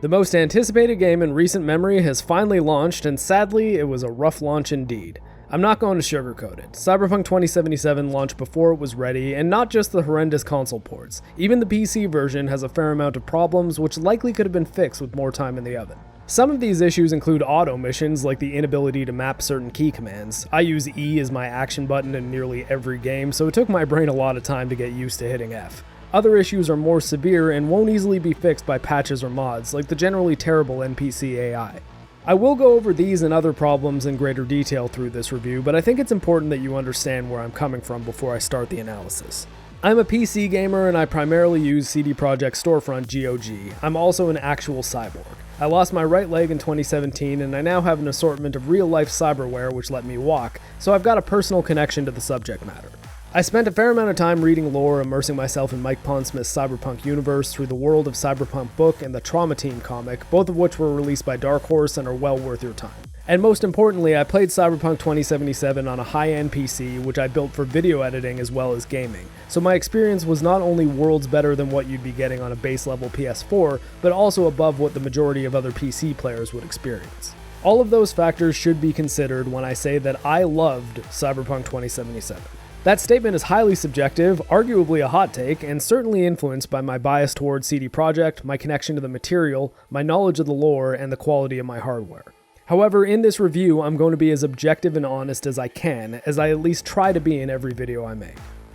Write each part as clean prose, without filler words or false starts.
The most anticipated game in recent memory has finally launched, and sadly, it was a rough launch indeed. I'm not going to sugarcoat it. Cyberpunk 2077 launched before it was ready, and not just the horrendous console ports. Even the PC version has a fair amount of problems, which likely could have been fixed with more time in the oven. Some of these issues include auto missions, like the inability to map certain key commands. I use E as my action button in nearly every game, so it took my brain a lot of time to get used to hitting F. Other issues are more severe and won't easily be fixed by patches or mods, like the generally terrible NPC AI. I will go over these and other problems in greater detail through this review, but I think it's important that you understand where I'm coming from before I start the analysis. I'm a PC gamer and I primarily use CD Projekt's storefront GOG. I'm also an actual cyborg. I lost my right leg in 2017 and I now have an assortment of real-life cyberware which let me walk, so I've got a personal connection to the subject matter. I spent a fair amount of time reading lore, immersing myself in Mike Pondsmith's Cyberpunk universe through the World of Cyberpunk book and the Trauma Team comic, both of which were released by Dark Horse and are well worth your time. And most importantly, I played Cyberpunk 2077 on a high-end PC, which I built for video editing as well as gaming. So my experience was not only worlds better than what you'd be getting on a base-level PS4, but also above what the majority of other PC players would experience. All of those factors should be considered when I say that I loved Cyberpunk 2077. That statement is highly subjective, arguably a hot take, and certainly influenced by my bias towards CD Projekt, my connection to the material, my knowledge of the lore, and the quality of my hardware. However, in this review, I'm going to be as objective and honest as I can, as I at least try to be in every video I make.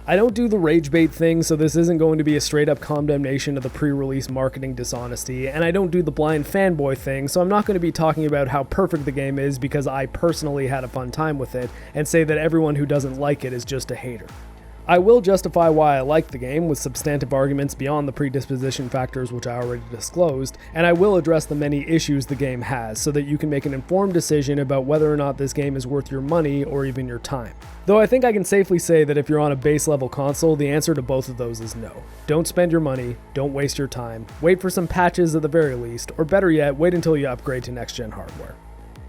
I don't do the rage bait thing, so this isn't going to be a straight up condemnation of the pre-release marketing dishonesty, and I don't do the blind fanboy thing, so I'm not going to be talking about how perfect the game is because I personally had a fun time with it, and say that everyone who doesn't like it is just a hater. I will justify why I like the game with substantive arguments beyond the predisposition factors which I already disclosed, and I will address the many issues the game has so that you can make an informed decision about whether or not this game is worth your money or even your time. Though I think I can safely say that if you're on a base level console, the answer to both of those is no. Don't spend your money, don't waste your time, wait for some patches at the very least, or better yet, wait until you upgrade to next-gen hardware.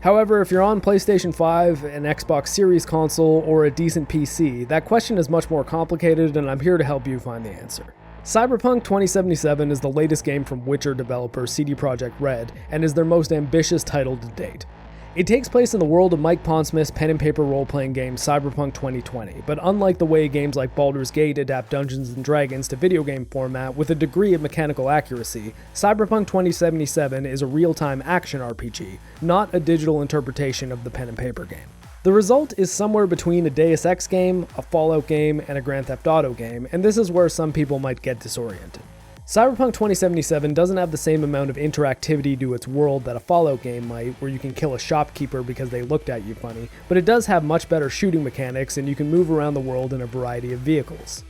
However, if you're on PlayStation 5, an Xbox Series console, or a decent PC, that question is much more complicated and I'm here to help you find the answer. Cyberpunk 2077 is the latest game from Witcher developer CD Projekt Red, and is their most ambitious title to date. It takes place in the world of Mike Pondsmith's pen and paper role-playing game Cyberpunk 2020, but unlike the way games like Baldur's Gate adapt Dungeons & Dragons to video game format with a degree of mechanical accuracy, Cyberpunk 2077 is a real-time action RPG, not a digital interpretation of the pen and paper game. The result is somewhere between a Deus Ex game, a Fallout game, and a Grand Theft Auto game, and this is where some people might get disoriented. Cyberpunk 2077 doesn't have the same amount of interactivity to its world that a Fallout game might, where you can kill a shopkeeper because they looked at you funny, but it does have much better shooting mechanics and you can move around the world in a variety of vehicles.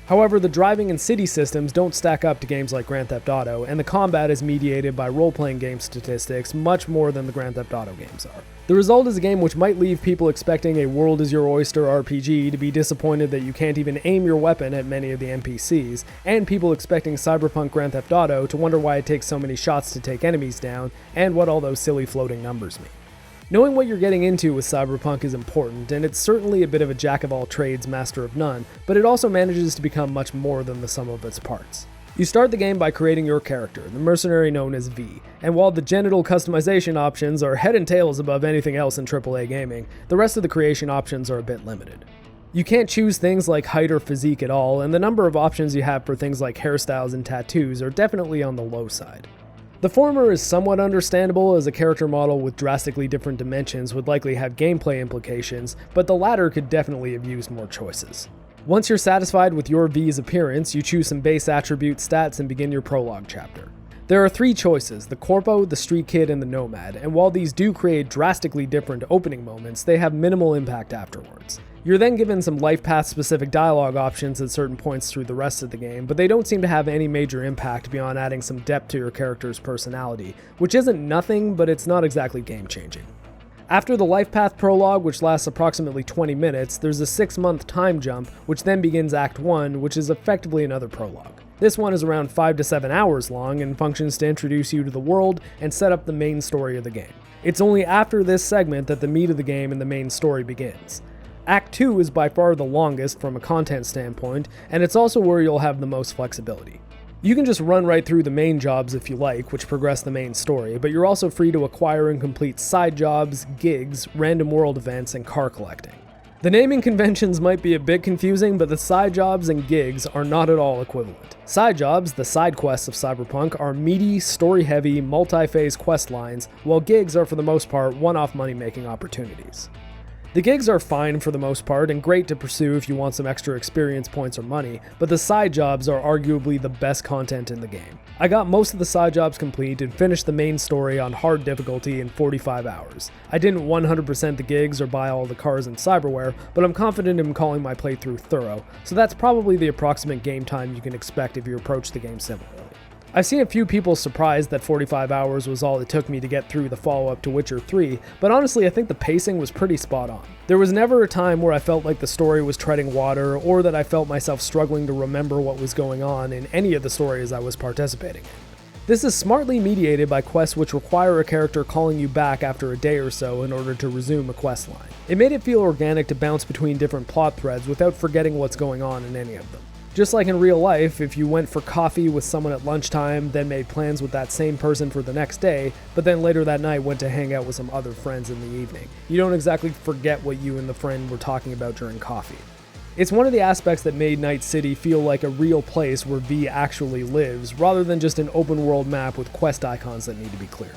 However, the driving and city systems don't stack up to games like Grand Theft Auto, and the combat is mediated by role-playing game statistics much more than the Grand Theft Auto games are. The result is a game which might leave people expecting a world is your oyster RPG to be disappointed that you can't even aim your weapon at many of the NPCs, and people expecting Cyberpunk Grand Theft Auto to wonder why it takes so many shots to take enemies down, and what all those silly floating numbers mean. Knowing what you're getting into with Cyberpunk is important, and it's certainly a bit of a jack-of-all-trades, master of none, but it also manages to become much more than the sum of its parts. You start the game by creating your character, the mercenary known as V, and while the genital customization options are head and tails above anything else in AAA gaming, the rest of the creation options are a bit limited. You can't choose things like height or physique at all, and the number of options you have for things like hairstyles and tattoos are definitely on the low side. The former is somewhat understandable, as a character model with drastically different dimensions would likely have gameplay implications, but the latter could definitely have used more choices. Once you're satisfied with your V's appearance, you choose some base attribute stats and begin your prologue chapter. There are three choices: the Corpo, the Street Kid, and the Nomad, and while these do create drastically different opening moments, they have minimal impact afterwards. You're then given some life path specific dialogue options at certain points through the rest of the game, but they don't seem to have any major impact beyond adding some depth to your character's personality, which isn't nothing, but it's not exactly game changing. After the life path prologue, which lasts approximately 20 minutes, there's a 6-month time jump, which then begins Act 1, which is effectively another prologue. This one is around 5 to 7 hours long and functions to introduce you to the world and set up the main story of the game. It's only after this segment that the meat of the game and the main story begins. Act 2 is by far the longest from a content standpoint, and it's also where you'll have the most flexibility. You can just run right through the main jobs if you like, which progress the main story, but you're also free to acquire and complete side jobs, gigs, random world events, and car collecting. The naming conventions might be a bit confusing, but the side jobs and gigs are not at all equivalent. Side jobs, the side quests of Cyberpunk, are meaty, story-heavy, multi-phase quest lines, while gigs are for the most part one-off money-making opportunities. The gigs are fine for the most part and great to pursue if you want some extra experience points or money, but the side jobs are arguably the best content in the game. I got most of the side jobs complete and finished the main story on hard difficulty in 45 hours. I didn't 100% the gigs or buy all the cars and cyberware, but I'm confident in calling my playthrough thorough, so that's probably the approximate game time you can expect if you approach the game similarly. I've seen a few people surprised that 45 hours was all it took me to get through the follow-up to Witcher 3, but honestly I think the pacing was pretty spot on. There was never a time where I felt like the story was treading water, or that I felt myself struggling to remember what was going on in any of the stories I was participating in. This is smartly mediated by quests which require a character calling you back after a day or so in order to resume a quest line. It made it feel organic to bounce between different plot threads without forgetting what's going on in any of them. Just like in real life, if you went for coffee with someone at lunchtime, then made plans with that same person for the next day, but then later that night went to hang out with some other friends in the evening, you don't exactly forget what you and the friend were talking about during coffee. It's one of the aspects that made Night City feel like a real place where V actually lives, rather than just an open world map with quest icons that need to be cleared.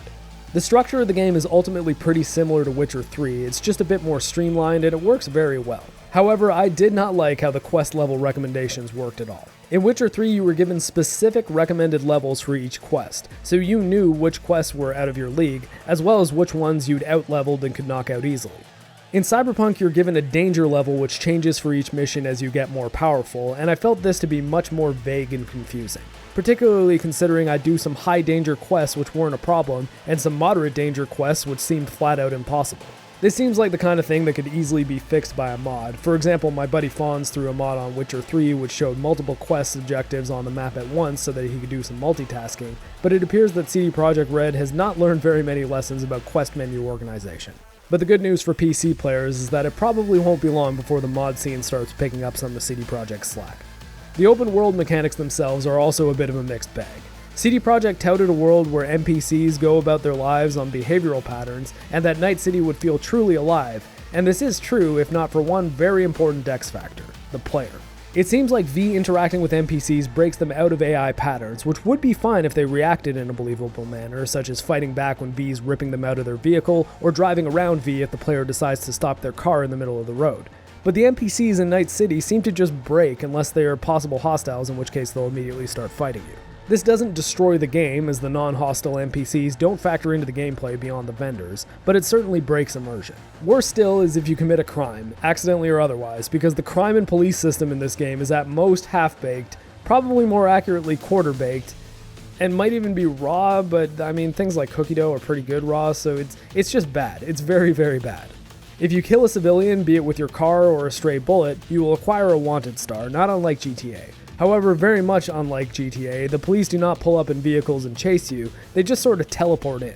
The structure of the game is ultimately pretty similar to Witcher 3, it's just a bit more streamlined and it works very well. However, I did not like how the quest level recommendations worked at all. In Witcher 3, you were given specific recommended levels for each quest, so you knew which quests were out of your league, as well as which ones you'd out-leveled and could knock out easily. In Cyberpunk, you're given a danger level which changes for each mission as you get more powerful, and I felt this to be much more vague and confusing. Particularly considering I do some high danger quests which weren't a problem, and some moderate danger quests which seemed flat out impossible. This seems like the kind of thing that could easily be fixed by a mod. For example, my buddy Fonz threw a mod on Witcher 3 which showed multiple quest objectives on the map at once so that he could do some multitasking, but it appears that CD Projekt Red has not learned very many lessons about quest menu organization. But the good news for PC players is that it probably won't be long before the mod scene starts picking up some of CD Projekt's slack. The open world mechanics themselves are also a bit of a mixed bag. CD Projekt touted a world where NPCs go about their lives on behavioral patterns, and that Night City would feel truly alive, and this is true if not for one very important X factor, the player. It seems like V interacting with NPCs breaks them out of AI patterns, which would be fine if they reacted in a believable manner, such as fighting back when V's ripping them out of their vehicle, or driving around V if the player decides to stop their car in the middle of the road. But the NPCs in Night City seem to just break unless they are possible hostiles, in which case they'll immediately start fighting you. This doesn't destroy the game, as the non-hostile NPCs don't factor into the gameplay beyond the vendors, but it certainly breaks immersion. Worse still is if you commit a crime, accidentally or otherwise, because the crime and police system in this game is at most half-baked, probably more accurately quarter-baked, and might even be raw, but I mean things like cookie dough are pretty good raw, so it's just bad. It's very, very bad. If you kill a civilian, be it with your car or a stray bullet, you will acquire a wanted star, not unlike GTA. However, very much unlike GTA, the police do not pull up in vehicles and chase you, they just sort of teleport in.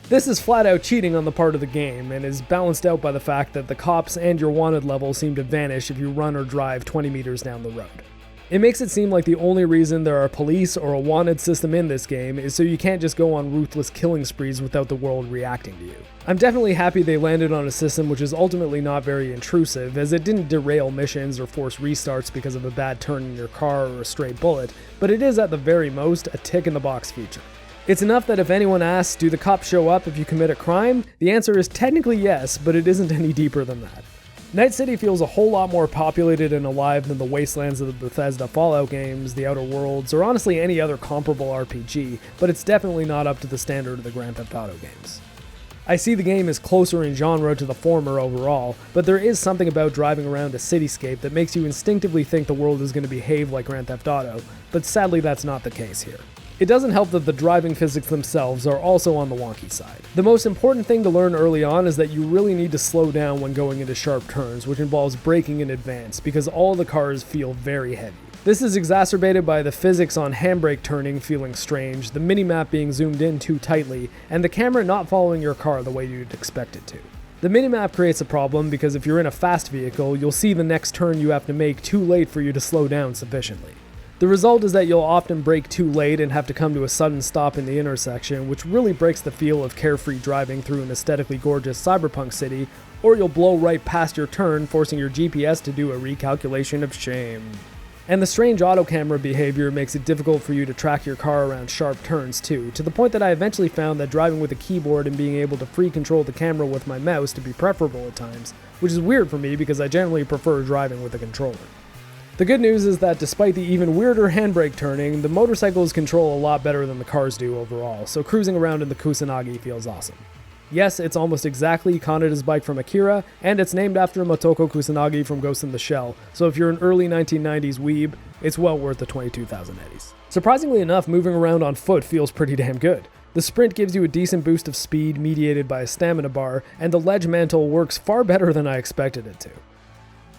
This is flat out cheating on the part of the game, and is balanced out by the fact that the cops and your wanted level seem to vanish if you run or drive 20 meters down the road. It makes it seem like the only reason there are police or a wanted system in this game is so you can't just go on ruthless killing sprees without the world reacting to you. I'm definitely happy they landed on a system which is ultimately not very intrusive, as it didn't derail missions or force restarts because of a bad turn in your car or a stray bullet, but it is at the very most a tick-in-the-box feature. It's enough that if anyone asks, do the cops show up if you commit a crime? The answer is technically yes, but it isn't any deeper than that. Night City feels a whole lot more populated and alive than the wastelands of the Bethesda Fallout games, the Outer Worlds, or honestly any other comparable RPG, but it's definitely not up to the standard of the Grand Theft Auto games. I see the game as closer in genre to the former overall, but there is something about driving around a cityscape that makes you instinctively think the world is going to behave like Grand Theft Auto, but sadly that's not the case here. It doesn't help that the driving physics themselves are also on the wonky side. The most important thing to learn early on is that you really need to slow down when going into sharp turns, which involves braking in advance, because all the cars feel very heavy. This is exacerbated by the physics on handbrake turning feeling strange, the minimap being zoomed in too tightly, and the camera not following your car the way you'd expect it to. The minimap creates a problem because if you're in a fast vehicle, you'll see the next turn you have to make too late for you to slow down sufficiently. The result is that you'll often brake too late and have to come to a sudden stop in the intersection, which really breaks the feel of carefree driving through an aesthetically gorgeous cyberpunk city, or you'll blow right past your turn, forcing your GPS to do a recalculation of shame. And the strange auto camera behavior makes it difficult for you to track your car around sharp turns too, to the point that I eventually found that driving with a keyboard and being able to free control the camera with my mouse to be preferable at times, which is weird for me because I generally prefer driving with a controller. The good news is that despite the even weirder handbrake turning, the motorcycles control a lot better than the cars do overall, so cruising around in the Kusanagi feels awesome. Yes, it's almost exactly Kaneda's bike from Akira, and it's named after Motoko Kusanagi from Ghost in the Shell, so if you're an early 1990s weeb, it's well worth the 22,000 eddies. Surprisingly enough, moving around on foot feels pretty damn good. The sprint gives you a decent boost of speed mediated by a stamina bar, and the ledge mantle works far better than I expected it to.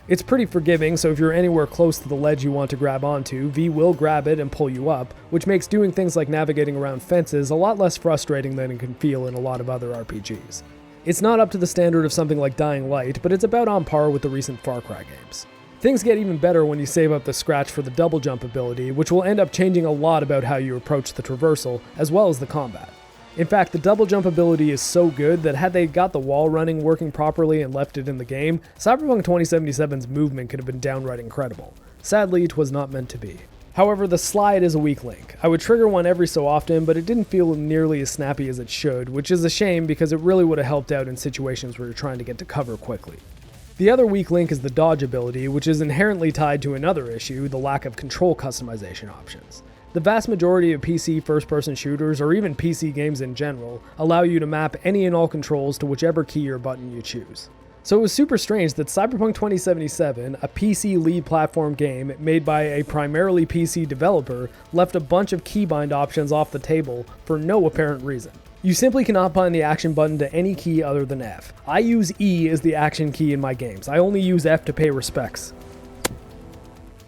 It's pretty forgiving, so if you're anywhere close to the ledge you want to grab onto, V will grab it and pull you up, which makes doing things like navigating around fences a lot less frustrating than it can feel in a lot of other RPGs. It's not up to the standard of something like Dying Light, but it's about on par with the recent Far Cry games. Things get even better when you save up the scratch for the double jump ability, which will end up changing a lot about how you approach the traversal, as well as the combat. In fact, the double jump ability is so good that had they got the wall running working properly and left it in the game, Cyberpunk 2077's movement could have been downright incredible. Sadly, it was not meant to be. However, the slide is a weak link. I would trigger one every so often, but it didn't feel nearly as snappy as it should, which is a shame because it really would have helped out in situations where you're trying to get to cover quickly. The other weak link is the dodge ability, which is inherently tied to another issue, the lack of control customization options. The vast majority of PC first-person shooters, or even PC games in general, allow you to map any and all controls to whichever key or button you choose. So it was super strange that Cyberpunk 2077, a PC lead platform game made by a primarily PC developer, left a bunch of keybind options off the table for no apparent reason. You simply cannot bind the action button to any key other than F. I use E as the action key in my games. I only use F to pay respects.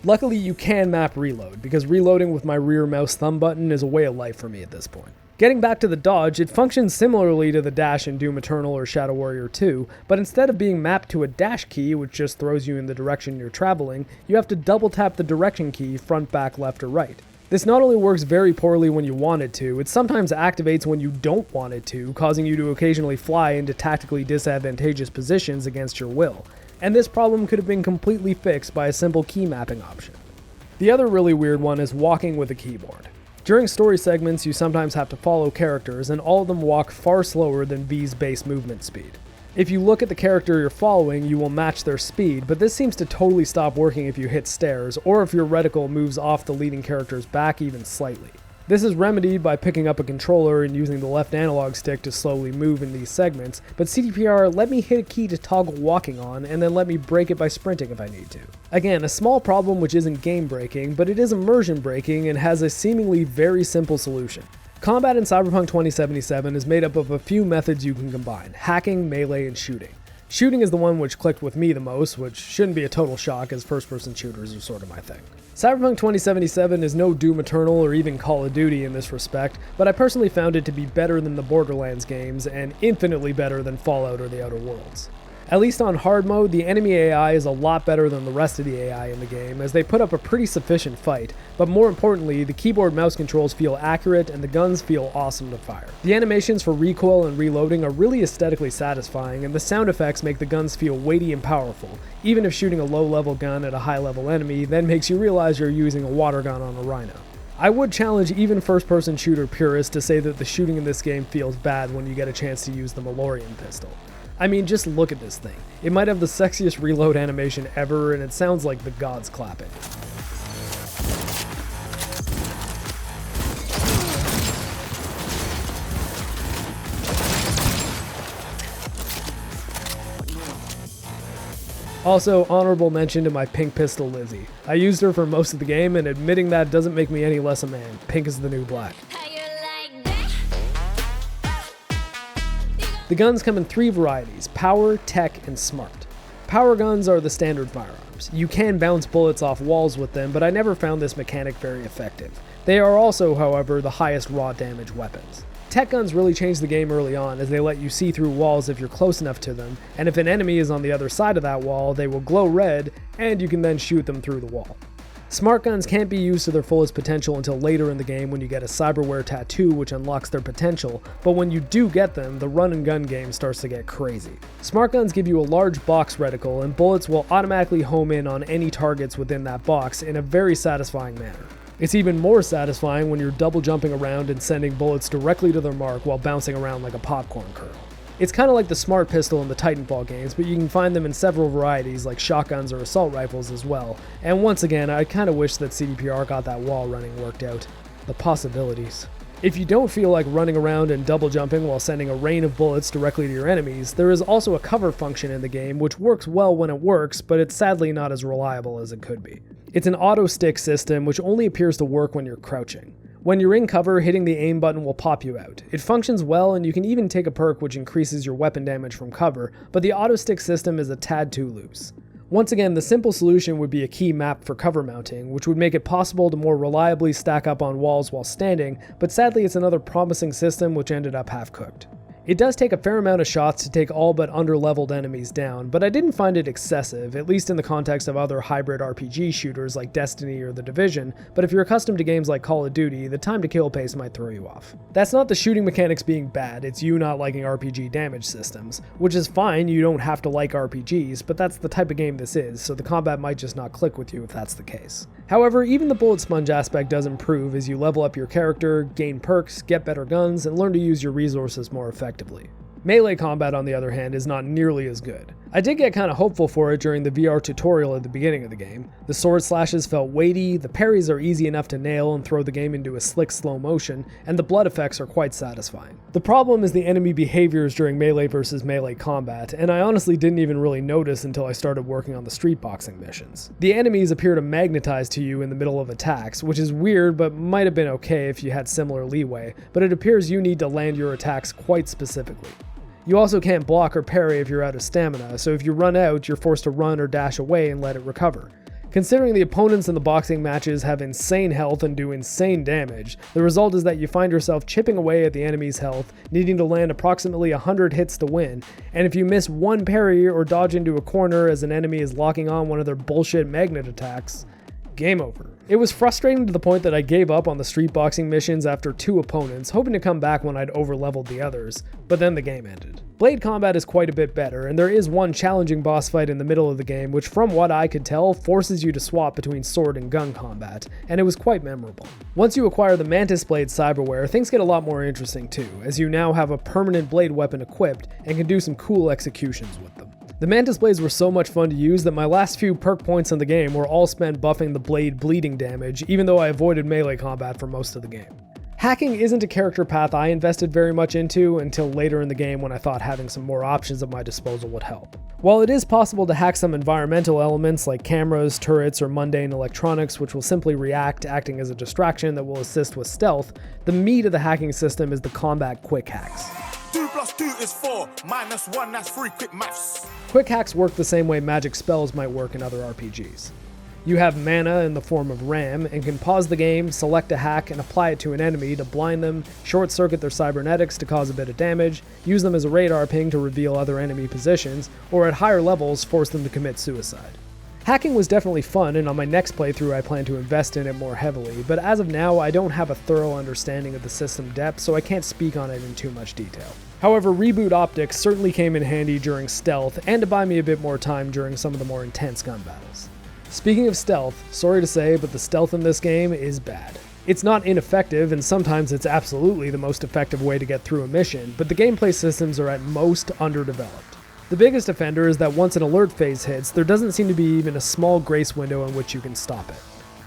Luckily, you can map reload, because reloading with my rear mouse thumb button is a way of life for me at this point. Getting back to the dodge, it functions similarly to the dash in Doom Eternal or Shadow Warrior 2, but instead of being mapped to a dash key, which just throws you in the direction you're traveling, you have to double tap the direction key front, back, left, or right. This not only works very poorly when you want it to, it sometimes activates when you don't want it to, causing you to occasionally fly into tactically disadvantageous positions against your will. And this problem could have been completely fixed by a simple key mapping option. The other really weird one is walking with a keyboard. During story segments, you sometimes have to follow characters, and all of them walk far slower than V's base movement speed. If you look at the character you're following, you will match their speed, but this seems to totally stop working if you hit stairs, or if your reticle moves off the leading character's back even slightly. This is remedied by picking up a controller and using the left analog stick to slowly move in these segments, but CDPR let me hit a key to toggle walking on, and then let me break it by sprinting if I need to. Again, a small problem which isn't game breaking, but it is immersion breaking and has a seemingly very simple solution. Combat in Cyberpunk 2077 is made up of a few methods you can combine: hacking, melee, and shooting. Shooting is the one which clicked with me the most, which shouldn't be a total shock as first-person shooters are sort of my thing. Cyberpunk 2077 is no Doom Eternal or even Call of Duty in this respect, but I personally found it to be better than the Borderlands games and infinitely better than Fallout or the Outer Worlds. At least on hard mode, the enemy AI is a lot better than the rest of the AI in the game, as they put up a pretty sufficient fight, but more importantly, the keyboard mouse controls feel accurate and the guns feel awesome to fire. The animations for recoil and reloading are really aesthetically satisfying, and the sound effects make the guns feel weighty and powerful, even if shooting a low-level gun at a high-level enemy then makes you realize you're using a water gun on a rhino. I would challenge even first-person shooter purists to say that the shooting in this game feels bad when you get a chance to use the Larian pistol. I mean, just look at this thing. It might have the sexiest reload animation ever, and it sounds like the gods clapping. Also, honorable mention to my pink pistol Lizzie. I used her for most of the game, and admitting that doesn't make me any less a man. Pink is the new black. The guns come in 3 varieties: power, tech, and smart. Power guns are the standard firearms. You can bounce bullets off walls with them, but I never found this mechanic very effective. They are also, however, the highest raw damage weapons. Tech guns really change the game early on, as they let you see through walls if you're close enough to them, and if an enemy is on the other side of that wall, they will glow red, and you can then shoot them through the wall. Smart guns can't be used to their fullest potential until later in the game when you get a cyberware tattoo which unlocks their potential, but when you do get them, the run and gun game starts to get crazy. Smart guns give you a large box reticle and bullets will automatically home in on any targets within that box in a very satisfying manner. It's even more satisfying when you're double jumping around and sending bullets directly to their mark while bouncing around like a popcorn kernel. It's kind of like the Smart Pistol in the Titanfall games, but you can find them in several varieties like shotguns or assault rifles as well. And once again, I kind of wish that CDPR got that wall running worked out. The possibilities. If you don't feel like running around and double jumping while sending a rain of bullets directly to your enemies, there is also a cover function in the game which works well when it works, but it's sadly not as reliable as it could be. It's an auto stick system which only appears to work when you're crouching. When you're in cover, hitting the aim button will pop you out. It functions well and you can even take a perk which increases your weapon damage from cover, but the auto stick system is a tad too loose. Once again, the simple solution would be a key map for cover mounting, which would make it possible to more reliably stack up on walls while standing, but sadly it's another promising system which ended up half-cooked. It does take a fair amount of shots to take all but under-leveled enemies down, but I didn't find it excessive, at least in the context of other hybrid RPG shooters like Destiny or The Division, but if you're accustomed to games like Call of Duty, the time to kill pace might throw you off. That's not the shooting mechanics being bad, it's you not liking RPG damage systems, which is fine, you don't have to like RPGs, but that's the type of game this is, so the combat might just not click with you if that's the case. However, even the bullet sponge aspect does improve as you level up your character, gain perks, get better guns, and learn to use your resources more effectively. Melee combat, on the other hand, is not nearly as good. I did get kinda hopeful for it during the VR tutorial at the beginning of the game. The sword slashes felt weighty, the parries are easy enough to nail and throw the game into a slick slow motion, and the blood effects are quite satisfying. The problem is the enemy behaviors during melee versus melee combat, and I honestly didn't even really notice until I started working on the street boxing missions. The enemies appear to magnetize to you in the middle of attacks, which is weird but might have been okay if you had similar leeway, but it appears you need to land your attacks quite specifically. You also can't block or parry if you're out of stamina, so if you run out, you're forced to run or dash away and let it recover. Considering the opponents in the boxing matches have insane health and do insane damage, the result is that you find yourself chipping away at the enemy's health, needing to land approximately 100 hits to win, and if you miss one parry or dodge into a corner as an enemy is locking on one of their bullshit magnet attacks, game over. It was frustrating to the point that I gave up on the street boxing missions after 2 opponents, hoping to come back when I'd over-leveled the others, but then the game ended. Blade combat is quite a bit better, and there is one challenging boss fight in the middle of the game which from what I could tell forces you to swap between sword and gun combat, and it was quite memorable. Once you acquire the Mantis Blade cyberware, things get a lot more interesting too, as you now have a permanent blade weapon equipped and can do some cool executions with them. The Mantis Blades were so much fun to use that my last few perk points in the game were all spent buffing the blade bleeding damage, even though I avoided melee combat for most of the game. Hacking isn't a character path I invested very much into until later in the game when I thought having some more options at my disposal would help. While it is possible to hack some environmental elements like cameras, turrets, or mundane electronics which will simply react, acting as a distraction that will assist with stealth, the meat of the hacking system is the combat quick hacks. 2 + 2 is 4, -1, that's 3, quick maths. Quick hacks work the same way magic spells might work in other RPGs. You have mana in the form of RAM and can pause the game, select a hack, and apply it to an enemy to blind them, short-circuit their cybernetics to cause a bit of damage, use them as a radar ping to reveal other enemy positions, or at higher levels force them to commit suicide. Hacking was definitely fun, and on my next playthrough I plan to invest in it more heavily, but as of now I don't have a thorough understanding of the system depth, so I can't speak on it in too much detail. However, reboot optics certainly came in handy during stealth, and to buy me a bit more time during some of the more intense gun battles. Speaking of stealth, sorry to say, but the stealth in this game is bad. It's not ineffective, and sometimes it's absolutely the most effective way to get through a mission, but the gameplay systems are at most underdeveloped. The biggest offender is that once an alert phase hits, there doesn't seem to be even a small grace window in which you can stop it.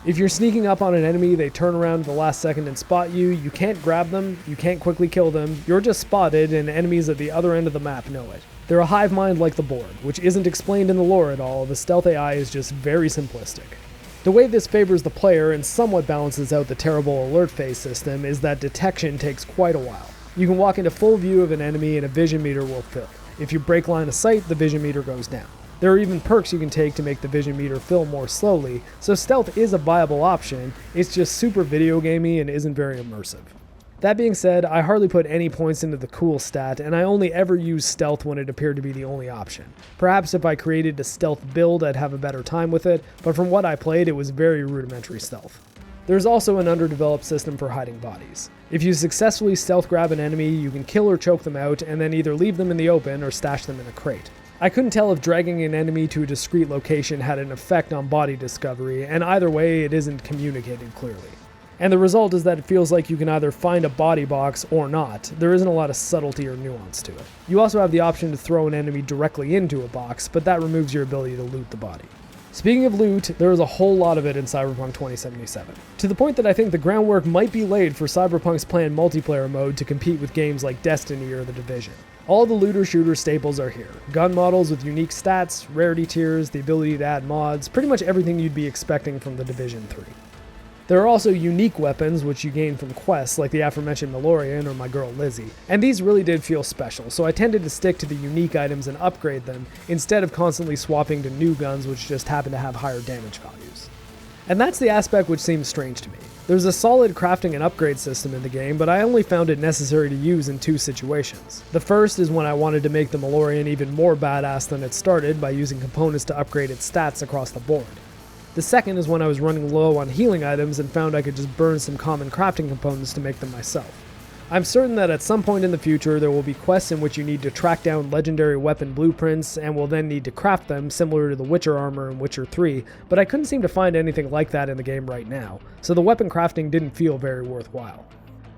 If you're sneaking up on an enemy, they turn around at the last second and spot you, you can't grab them, you can't quickly kill them, you're just spotted, and enemies at the other end of the map know it. They're a hive mind like the Borg, which isn't explained in the lore at all, the stealth AI is just very simplistic. The way this favors the player and somewhat balances out the terrible alert phase system is that detection takes quite a while. You can walk into full view of an enemy and a vision meter will fill. If you break line of sight, the vision meter goes down. There are even perks you can take to make the vision meter fill more slowly, so stealth is a viable option, it's just super video gamey and isn't very immersive. That being said, I hardly put any points into the cool stat, and I only ever used stealth when it appeared to be the only option. Perhaps if I created a stealth build, I'd have a better time with it, but from what I played, it was very rudimentary stealth. There's also an underdeveloped system for hiding bodies. If you successfully stealth grab an enemy, you can kill or choke them out, and then either leave them in the open or stash them in a crate. I couldn't tell if dragging an enemy to a discrete location had an effect on body discovery, and either way, it isn't communicated clearly. And the result is that it feels like you can either find a body box or not. There isn't a lot of subtlety or nuance to it. You also have the option to throw an enemy directly into a box, but that removes your ability to loot the body. Speaking of loot, there is a whole lot of it in Cyberpunk 2077, to the point that I think the groundwork might be laid for Cyberpunk's planned multiplayer mode to compete with games like Destiny or The Division. All the looter-shooter staples are here. Gun models with unique stats, rarity tiers, the ability to add mods, pretty much everything you'd be expecting from The Division 3. There are also unique weapons which you gain from quests like the aforementioned Larian or my girl Lizzie, and these really did feel special, so I tended to stick to the unique items and upgrade them instead of constantly swapping to new guns which just happen to have higher damage values. And that's the aspect which seems strange to me. There's a solid crafting and upgrade system in the game, but I only found it necessary to use in two situations. The first is when I wanted to make the Larian even more badass than it started by using components to upgrade its stats across the board. The second is when I was running low on healing items and found I could just burn some common crafting components to make them myself. I'm certain that at some point in the future there will be quests in which you need to track down legendary weapon blueprints and will then need to craft them similar to the Witcher armor in Witcher 3, but I couldn't seem to find anything like that in the game right now, so the weapon crafting didn't feel very worthwhile.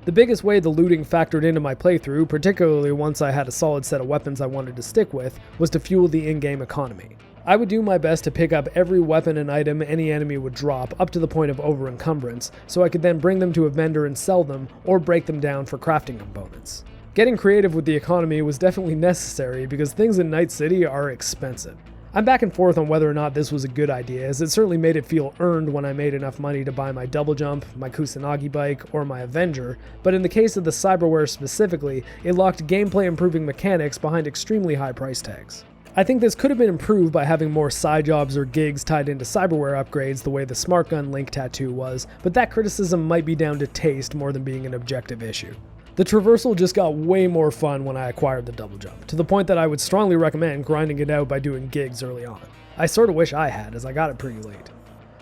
The biggest way the looting factored into my playthrough, particularly once I had a solid set of weapons I wanted to stick with, was to fuel the in-game economy. I would do my best to pick up every weapon and item any enemy would drop up to the point of over-encumbrance, so I could then bring them to a vendor and sell them, or break them down for crafting components. Getting creative with the economy was definitely necessary because things in Night City are expensive. I'm back and forth on whether or not this was a good idea, as it certainly made it feel earned when I made enough money to buy my double jump, my Kusanagi bike, or my Avenger, but in the case of the cyberware specifically, it locked gameplay improving mechanics behind extremely high price tags. I think this could have been improved by having more side jobs or gigs tied into cyberware upgrades the way the Smart Gun Link tattoo was, but that criticism might be down to taste more than being an objective issue. The traversal just got way more fun when I acquired the double jump, to the point that I would strongly recommend grinding it out by doing gigs early on. I sort of wish I had, as I got it pretty late.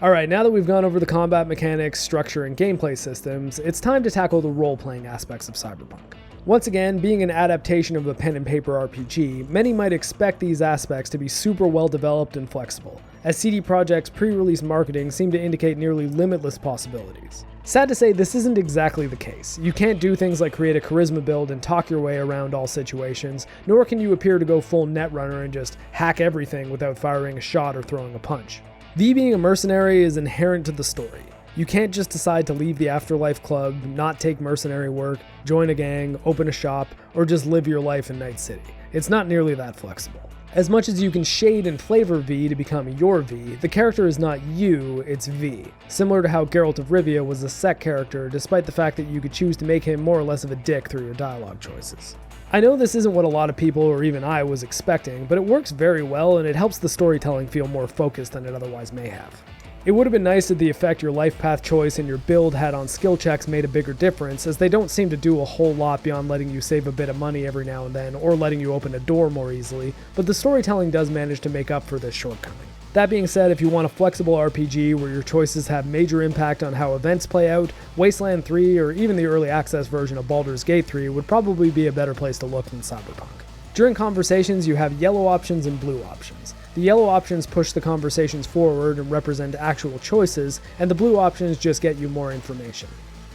Alright, now that we've gone over the combat mechanics, structure, and gameplay systems, it's time to tackle the role-playing aspects of Cyberpunk. Once again, being an adaptation of a pen and paper RPG, many might expect these aspects to be super well developed and flexible, as CD Projekt's pre-release marketing seemed to indicate nearly limitless possibilities. Sad to say, this isn't exactly the case. You can't do things like create a charisma build and talk your way around all situations, nor can you appear to go full netrunner and just hack everything without firing a shot or throwing a punch. V being a mercenary is inherent to the story. You can't just decide to leave the Afterlife Club, not take mercenary work, join a gang, open a shop, or just live your life in Night City. It's not nearly that flexible. As much as you can shade and flavor V to become your V, the character is not you, it's V. Similar to how Geralt of Rivia was a Sec character, despite the fact that you could choose to make him more or less of a dick through your dialogue choices. I know this isn't what a lot of people, or even I, was expecting, but it works very well and it helps the storytelling feel more focused than it otherwise may have. It would have been nice if the effect your life path choice and your build had on skill checks made a bigger difference, as they don't seem to do a whole lot beyond letting you save a bit of money every now and then, or letting you open a door more easily, but the storytelling does manage to make up for this shortcoming. That being said, if you want a flexible RPG where your choices have major impact on how events play out, Wasteland 3 or even the early access version of Baldur's Gate 3 would probably be a better place to look than Cyberpunk. During conversations, you have yellow options and blue options. The yellow options push the conversations forward and represent actual choices, and the blue options just get you more information.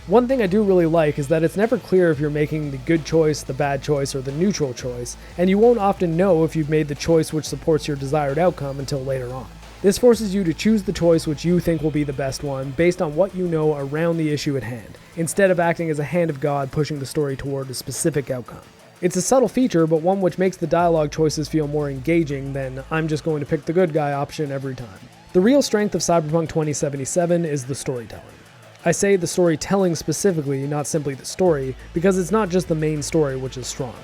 One thing I do really like is that it's never clear if you're making the good choice, the bad choice, or the neutral choice, and you won't often know if you've made the choice which supports your desired outcome until later on. This forces you to choose the choice which you think will be the best one based on what you know around the issue at hand, instead of acting as a hand of God pushing the story toward a specific outcome. It's a subtle feature, but one which makes the dialogue choices feel more engaging than I'm just going to pick the good guy option every time. The real strength of Cyberpunk 2077 is the storytelling. I say the storytelling specifically, not simply the story, because it's not just the main story which is strong.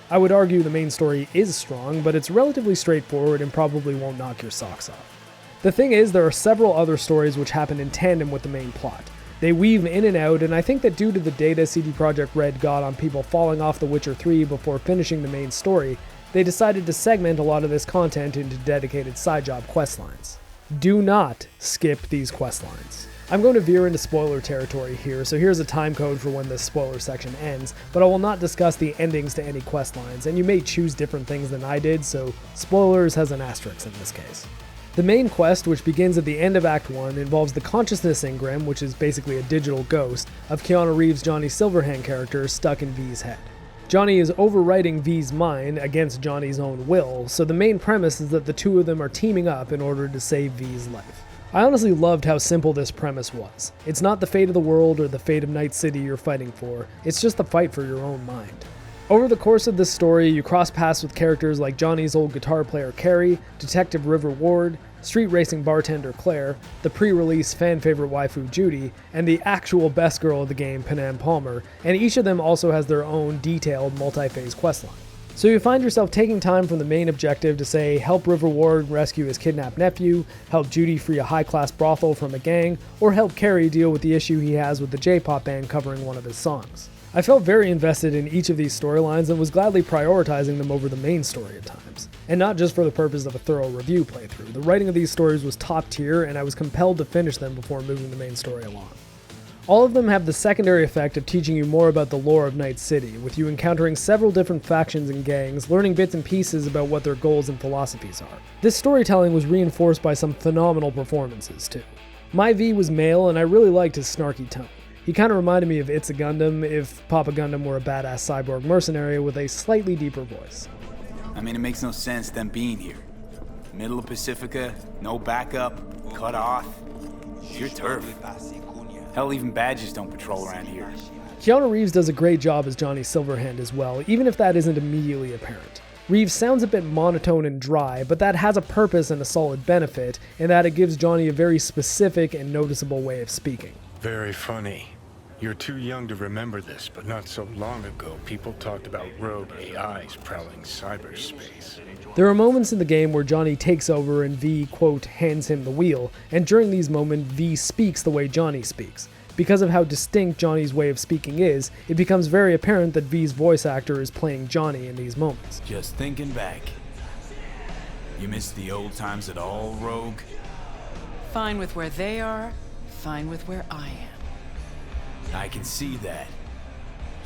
I would argue the main story is strong, but it's relatively straightforward and probably won't knock your socks off. The thing is, there are several other stories which happen in tandem with the main plot. They weave in and out, and I think that due to the data CD Projekt Red got on people falling off The Witcher 3 before finishing the main story, they decided to segment a lot of this content into dedicated side job questlines. Do not skip these questlines. I'm going to veer into spoiler territory here, so here's a time code for when this spoiler section ends, but I will not discuss the endings to any questlines, and you may choose different things than I did, so spoilers has an asterisk in this case. The main quest, which begins at the end of Act 1, involves the consciousness engram, which is basically a digital ghost, of Keanu Reeves' Johnny Silverhand character stuck in V's head. Johnny is overwriting V's mind against Johnny's own will, so the main premise is that the two of them are teaming up in order to save V's life. I honestly loved how simple this premise was. It's not the fate of the world or the fate of Night City you're fighting for, it's just the fight for your own mind. Over the course of this story, you cross paths with characters like Johnny's old guitar player Carrie, Detective River Ward, street racing bartender Claire, the pre-release fan favorite waifu Judy, and the actual best girl of the game Panam Palmer, and each of them also has their own detailed multi-phase questline. So you find yourself taking time from the main objective to say, help River Ward rescue his kidnapped nephew, help Judy free a high-class brothel from a gang, or help Carrie deal with the issue he has with the J-pop band covering one of his songs. I felt very invested in each of these storylines and was gladly prioritizing them over the main story at times. And not just for the purpose of a thorough review playthrough. The writing of these stories was top tier, and I was compelled to finish them before moving the main story along. All of them have the secondary effect of teaching you more about the lore of Night City, with you encountering several different factions and gangs, learning bits and pieces about what their goals and philosophies are. This storytelling was reinforced by some phenomenal performances, too. My V was male, and I really liked his snarky tone. He kinda reminded me of It's a Gundam if Papa Gundam were a badass cyborg mercenary with a slightly deeper voice. I mean, it makes no sense them being here. Middle of Pacifica, no backup, cut off. It's your turf. Hell, even badges don't patrol around here. Keanu Reeves does a great job as Johnny Silverhand as well, even if that isn't immediately apparent. Reeves sounds a bit monotone and dry, but that has a purpose and a solid benefit, in that it gives Johnny a very specific and noticeable way of speaking. Very funny. You're too young to remember this, but not so long ago, people talked about rogue AIs prowling cyberspace. There are moments in the game where Johnny takes over and V, quote, hands him the wheel, and during these moments, V speaks the way Johnny speaks. Because of how distinct Johnny's way of speaking is, it becomes very apparent that V's voice actor is playing Johnny in these moments. Just thinking back. You miss the old times at all, Rogue? Fine with where they are, fine with where I am. I can see that.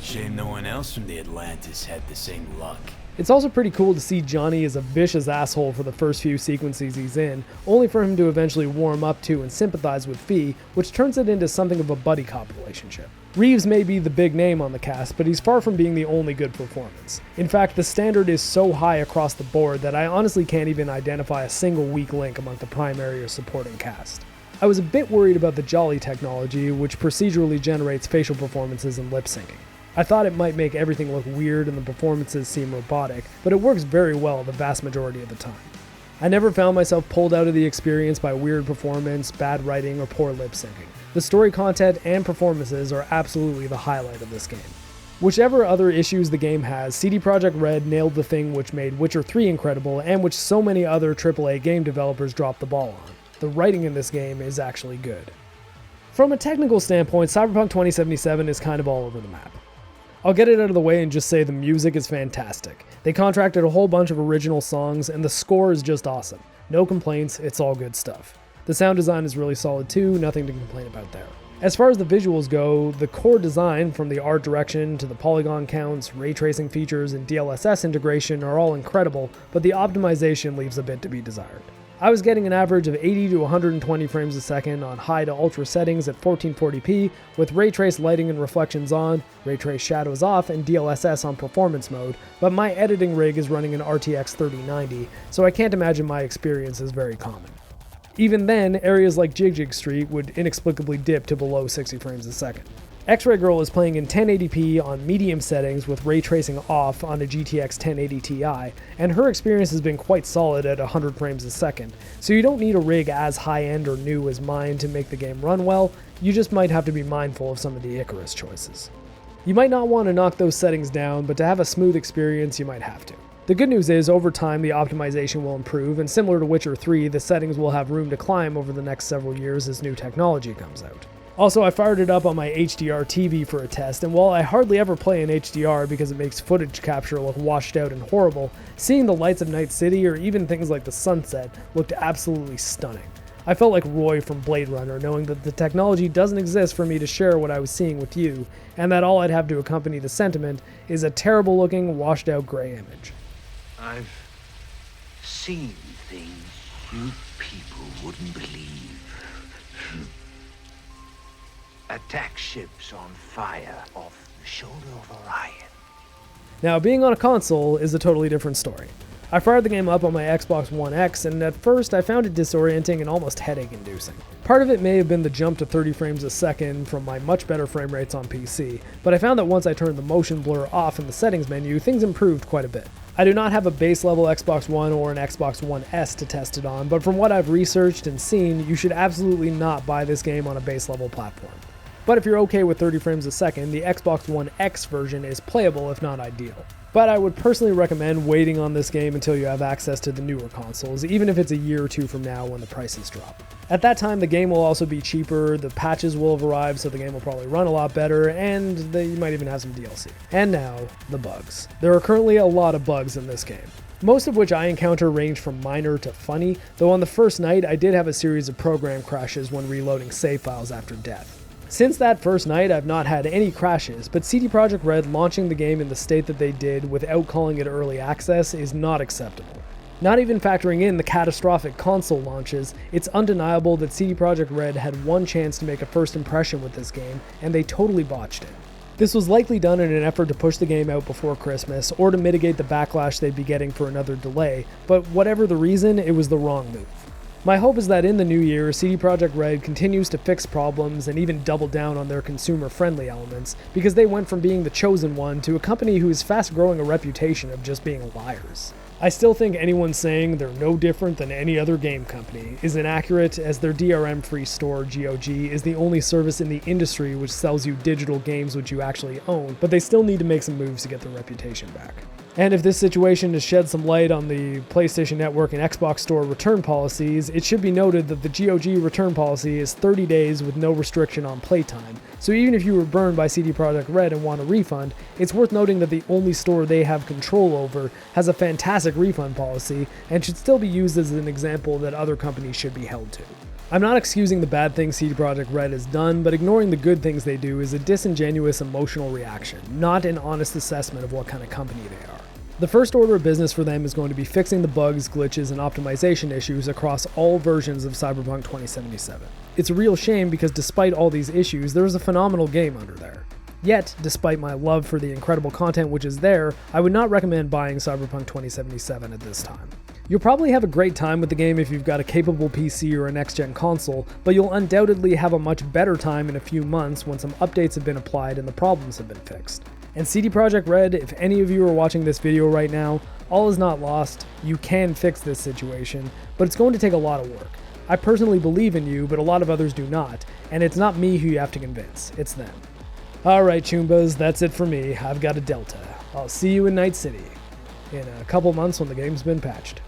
Shame no one else from the Atlantis had the same luck. It's also pretty cool to see Johnny as a vicious asshole for the first few sequences he's in, only for him to eventually warm up to and sympathize with V, which turns it into something of a buddy cop relationship. Reeves may be the big name on the cast, but he's far from being the only good performance. In fact, the standard is so high across the board that I honestly can't even identify a single weak link among the primary or supporting cast. I was a bit worried about the Jolly technology, which procedurally generates facial performances and lip syncing. I thought it might make everything look weird and the performances seem robotic, but it works very well the vast majority of the time. I never found myself pulled out of the experience by weird performance, bad writing, or poor lip syncing. The story content and performances are absolutely the highlight of this game. Whichever other issues the game has, CD Projekt Red nailed the thing which made Witcher 3 incredible and which so many other AAA game developers dropped the ball on. The writing in this game is actually good. From a technical standpoint, Cyberpunk 2077 is kind of all over the map. I'll get it out of the way and just say the music is fantastic. They contracted a whole bunch of original songs, and the score is just awesome. No complaints, it's all good stuff. The sound design is really solid too, nothing to complain about there. As far as the visuals go, the core design, from the art direction to the polygon counts, ray tracing features, and DLSS integration are all incredible, but the optimization leaves a bit to be desired. I was getting an average of 80 to 120 frames a second on high to ultra settings at 1440p, with ray trace lighting and reflections on, ray trace shadows off, and DLSS on performance mode, but my editing rig is running an RTX 3090, so I can't imagine my experience is very common. Even then, areas like Jig Street would inexplicably dip to below 60 frames a second. X-Ray Girl is playing in 1080p on medium settings with ray tracing off on a GTX 1080 Ti, and her experience has been quite solid at 100 frames a second, so you don't need a rig as high-end or new as mine to make the game run well, you just might have to be mindful of some of the Icarus choices. You might not want to knock those settings down, but to have a smooth experience you might have to. The good news is, over time the optimization will improve, and similar to Witcher 3, the settings will have room to climb over the next several years as new technology comes out. Also, I fired it up on my HDR TV for a test, and while I hardly ever play in HDR because it makes footage capture look washed out and horrible, seeing the lights of Night City or even things like the sunset looked absolutely stunning. I felt like Roy from Blade Runner, knowing that the technology doesn't exist for me to share what I was seeing with you, and that all I'd have to accompany the sentiment is a terrible looking, washed out gray image. I've seen things you people wouldn't believe. Attack ships on fire off the shoulder of Orion. Now, being on a console is a totally different story. I fired the game up on my Xbox One X, and at first I found it disorienting and almost headache-inducing. Part of it may have been the jump to 30 frames a second from my much better frame rates on PC, but I found that once I turned the motion blur off in the settings menu, things improved quite a bit. I do not have a base level Xbox One or an Xbox One S to test it on, but from what I've researched and seen, you should absolutely not buy this game on a base level platform. But if you're okay with 30 frames a second, the Xbox One X version is playable if not ideal. But I would personally recommend waiting on this game until you have access to the newer consoles, even if it's a year or two from now when the prices drop. At that time, the game will also be cheaper, the patches will have arrived, so the game will probably run a lot better, and you might even have some DLC. And now, the bugs. There are currently a lot of bugs in this game, most of which I encounter range from minor to funny, though on the first night I did have a series of program crashes when reloading save files after death. Since that first night, I've not had any crashes, but CD Projekt Red launching the game in the state that they did without calling it early access is not acceptable. Not even factoring in the catastrophic console launches, it's undeniable that CD Projekt Red had one chance to make a first impression with this game, and they totally botched it. This was likely done in an effort to push the game out before Christmas, or to mitigate the backlash they'd be getting for another delay, but whatever the reason, it was the wrong move. My hope is that in the new year, CD Projekt Red continues to fix problems and even double down on their consumer-friendly elements, because they went from being the chosen one to a company who is fast growing a reputation of just being liars. I still think anyone saying they're no different than any other game company is inaccurate, as their DRM-free store, GOG, is the only service in the industry which sells you digital games which you actually own, but they still need to make some moves to get their reputation back. And if this situation has shed some light on the PlayStation Network and Xbox Store return policies, it should be noted that the GOG return policy is 30 days with no restriction on playtime. So even if you were burned by CD Projekt Red and want a refund, it's worth noting that the only store they have control over has a fantastic refund policy and should still be used as an example that other companies should be held to. I'm not excusing the bad things CD Projekt Red has done, but ignoring the good things they do is a disingenuous emotional reaction, not an honest assessment of what kind of company they are. The first order of business for them is going to be fixing the bugs, glitches, and optimization issues across all versions of Cyberpunk 2077. It's a real shame because despite all these issues, there is a phenomenal game under there. Yet, despite my love for the incredible content which is there, I would not recommend buying Cyberpunk 2077 at this time. You'll probably have a great time with the game if you've got a capable PC or a next-gen console, but you'll undoubtedly have a much better time in a few months when some updates have been applied and the problems have been fixed. And CD Projekt Red, if any of you are watching this video right now, all is not lost. You can fix this situation, but it's going to take a lot of work. I personally believe in you, but a lot of others do not, and it's not me who you have to convince, it's them. Alright Choombas, that's it for me. I've got a Delta. I'll see you in Night City in a couple months when the game's been patched.